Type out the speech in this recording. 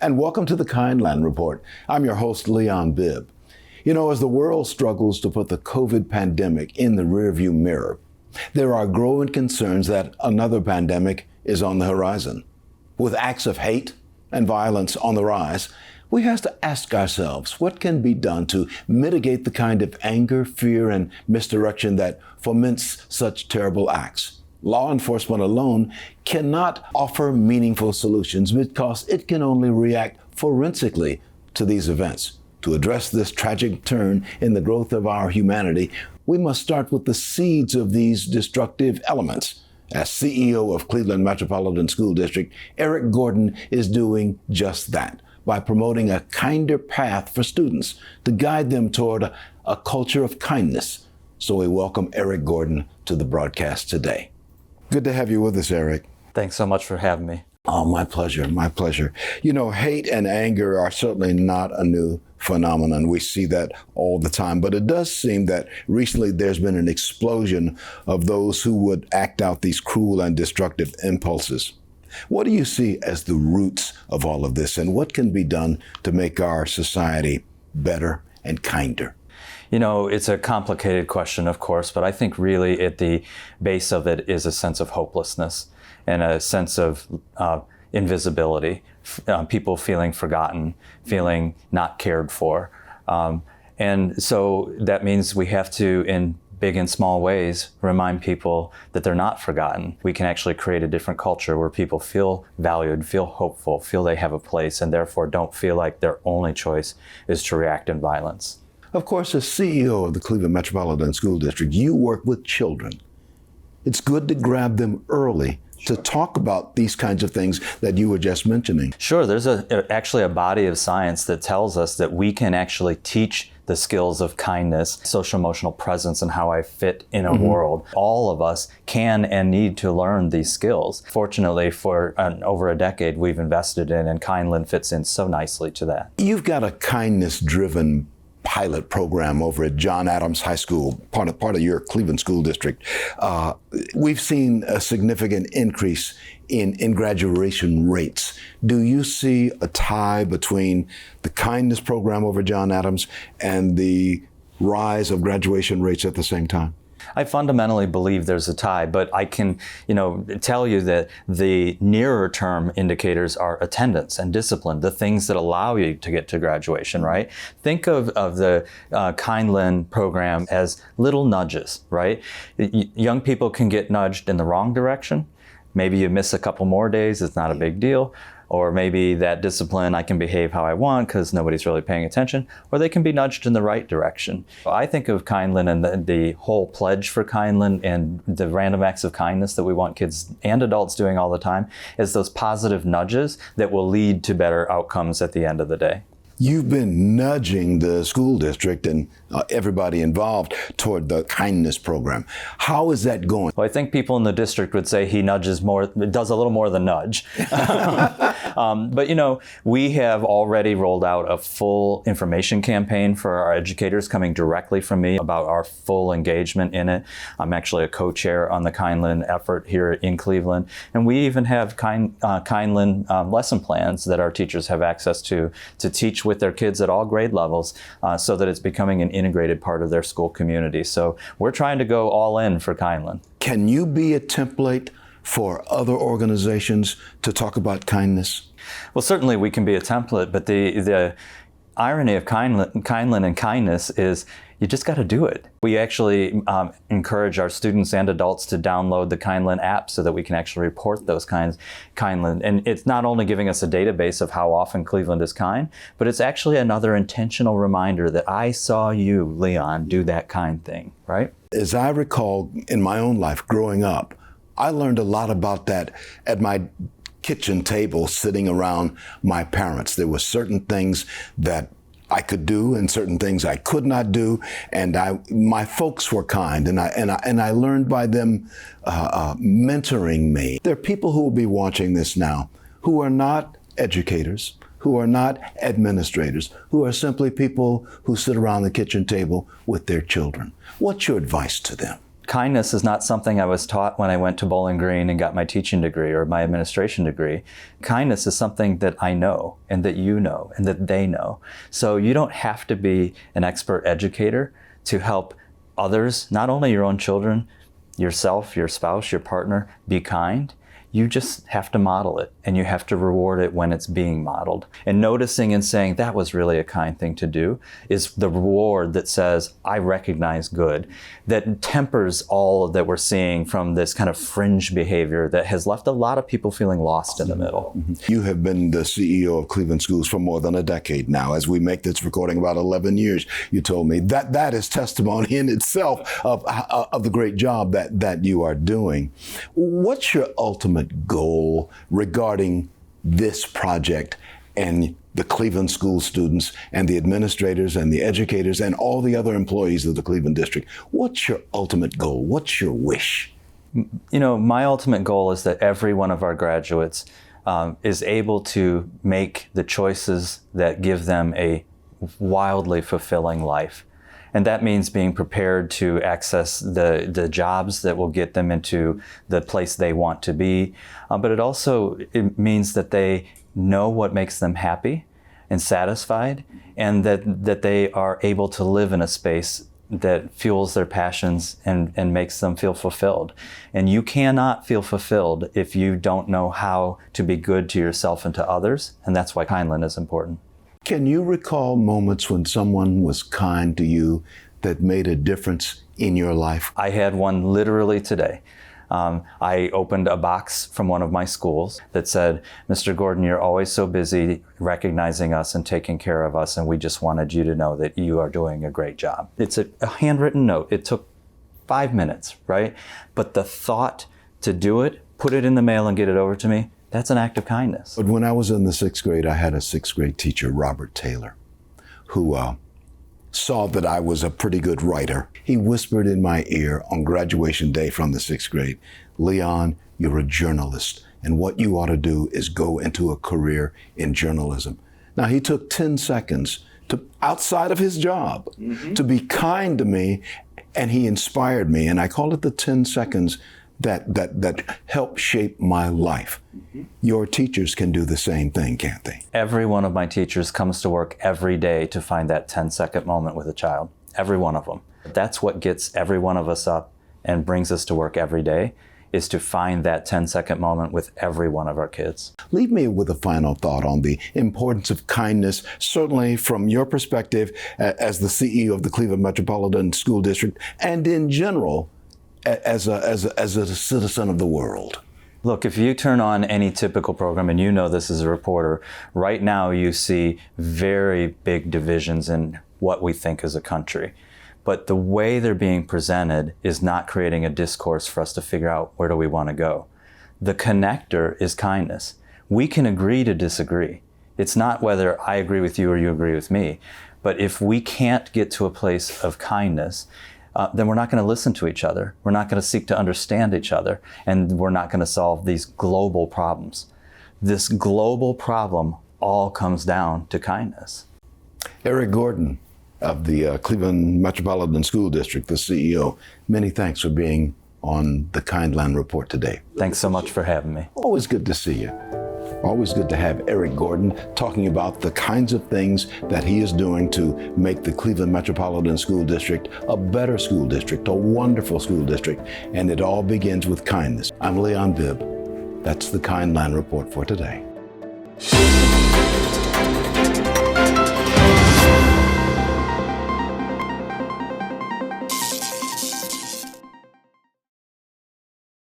and welcome to the Kindland Report. I'm your host, Leon Bibb. You know, as the world struggles to put the COVID pandemic in the rearview mirror, there are growing concerns that another pandemic is on the horizon. With acts of hate and violence on the rise, we have to ask ourselves what can be done to mitigate the kind of anger, fear, and misdirection that foments such terrible acts. Law enforcement alone cannot offer meaningful solutions because it can only react forensically to these events. To address this tragic turn in the growth of our humanity, we must start with the seeds of these destructive elements. As CEO of Kindland Metropolitan School District, Eric Gordon is doing just that by promoting a kinder path for students to guide them toward a culture of kindness. So we welcome Eric Gordon to the broadcast today. Good to have you with us, Eric. Thanks so much for having me. Oh, my pleasure, my pleasure. You know, hate and anger are certainly not a new phenomenon. We see that all the time, but it does seem that recently there's been an explosion of those who would act out these cruel and destructive impulses. What do you see as the roots of all of this, and what can be done to make our society better and kinder? You know, it's a complicated question, of course, but I think really at the base of it is a sense of hopelessness and a sense of invisibility, people feeling forgotten, feeling not cared for. And so that means we have to, in big and small ways, remind people that they're not forgotten. We can actually create a different culture where people feel valued, feel hopeful, feel they have a place, and therefore don't feel like their only choice is to react in violence. Of course, as CEO of the Kindland Metropolitan School District, you work with children. It's good to grab them early to talk about these kinds of things that you were just mentioning. Sure, there's actually a body of science that tells us that we can actually teach the skills of kindness, social emotional presence, and how I fit in a world. All of us can and need to learn these skills. Fortunately, for over a decade, we've invested in, and Kindland fits in so nicely to that. You've got a kindness-driven pilot program over at John Adams High School, part of your Cleveland School District. We've seen a significant increase in graduation rates. Do you see a tie between the kindness program over John Adams and the rise of graduation rates at the same time? I fundamentally believe there's a tie, but I can, tell you that the nearer term indicators are attendance and discipline, the things that allow you to get to graduation, right? Think of the Kindland program as little nudges, right? Young people can get nudged in the wrong direction. Maybe you miss a couple more days, it's not a big deal. Or maybe that discipline, I can behave how I want because nobody's really paying attention, or they can be nudged in the right direction. I think of Kindland and the whole pledge for Kindland and the random acts of kindness that we want kids and adults doing all the time as those positive nudges that will lead to better outcomes at the end of the day. You've been nudging the school district and everybody involved toward the kindness program. How is that going? Well, I think people in the district would say he nudges more, does a little more than nudge. But we have already rolled out a full information campaign for our educators coming directly from me about our full engagement in it. I'm actually a co-chair on the Kindland effort here in Cleveland. And we even have Kindland lesson plans that our teachers have access to teach with their kids at all grade levels so that it's becoming an integrated part of their school community. So we're trying to go all in for Kindland. Kindland you be a template for other organizations to talk about kindness? Well, certainly we can be a template, but the irony of Kindland and kindness is you just got to do it. We actually encourage our students and adults to download the Kindland app so that we can actually report those Kindland. And it's not only giving us a database of how often Cleveland is kind, but it's actually another intentional reminder that I saw you, Leon, do that kind thing, right? As I recall in my own life growing up, I learned a lot about that at my kitchen table sitting around my parents. There were certain things that I could do and certain things I could not do, and my folks were kind, and I learned by them mentoring me. There are people who will be watching this now who are not educators, who are not administrators, who are simply people who sit around the kitchen table with their children. What's your advice to them? Kindness is not something I was taught when I went to Bowling Green and got my teaching degree or my administration degree. Kindness is something that I know and that you know and that they know. So you don't have to be an expert educator to help others, not only your own children, yourself, your spouse, your partner, be kind. You just have to model it, and you have to reward it when it's being modeled. And noticing and saying, that was really a kind thing to do, is the reward that says, I recognize good, that tempers all that we're seeing from this kind of fringe behavior that has left a lot of people feeling lost in the middle. You have been the CEO of Cleveland Schools for more than a decade now. As we make this recording, about 11 years, you told me. That is testimony in itself of the great job that you are doing. What's your ultimate goal regarding this project and the Cleveland school students and the administrators and the educators and all the other employees of the Cleveland district? What's your ultimate goal? What's your wish? You know, my ultimate goal is that every one of our graduates is able to make the choices that give them a wildly fulfilling life. And that means being prepared to access the jobs that will get them into the place they want to be. But it means that they know what makes them happy and satisfied, and that they are able to live in a space that fuels their passions and makes them feel fulfilled. And you cannot feel fulfilled if you don't know how to be good to yourself and to others. And that's why Kindland is important. Can you recall moments when someone was kind to you that made a difference in your life? I had one literally today. I opened a box from one of my schools that said, Mr. Gordon, you're always so busy recognizing us and taking care of us, and we just wanted you to know that you are doing a great job. It's a handwritten note. It took 5 minutes, right? But the thought to do it, put it in the mail and get it over to me, that's an act of kindness. But when I was in the 6th grade, I had a 6th grade teacher, Robert Taylor, who saw that I was a pretty good writer. He whispered in my ear on graduation day from the 6th grade, Leon, you're a journalist, and what you ought to do is go into a career in journalism. Now, he took 10 seconds outside of his job to be kind to me, and he inspired me. And I call it the 10 seconds that help shape my life. Your teachers can do the same thing, can't they? Every one of my teachers comes to work every day to find that 10-second moment with a child. Every one of them. That's what gets every one of us up and brings us to work every day, is to find that 10-second moment with every one of our kids. Leave me with a final thought on the importance of kindness, certainly from your perspective as the CEO of the Cleveland Metropolitan School District, and in general, as a citizen of the world. Look, if you turn on any typical program, and you know this as a reporter, right now you see very big divisions in what we think as a country. But the way they're being presented is not creating a discourse for us to figure out where do we want to go. The connector is kindness. We can agree to disagree. It's not whether I agree with you or you agree with me. But if we can't get to a place of kindness, then we're not going to listen to each other. We're not going to seek to understand each other, and we're not going to solve these global problems. This global problem all comes down to kindness. Eric Gordon of the Cleveland Metropolitan School District, the CEO, many thanks for being on the Kindland Report today. Thanks so much for having me. Always good to see you. Always good to have Eric Gordon talking about the kinds of things that he is doing to make the Cleveland Metropolitan School District a better school district, a wonderful school district, and it all begins with kindness. I'm Leon Bibb. That's the Kindland Report for today.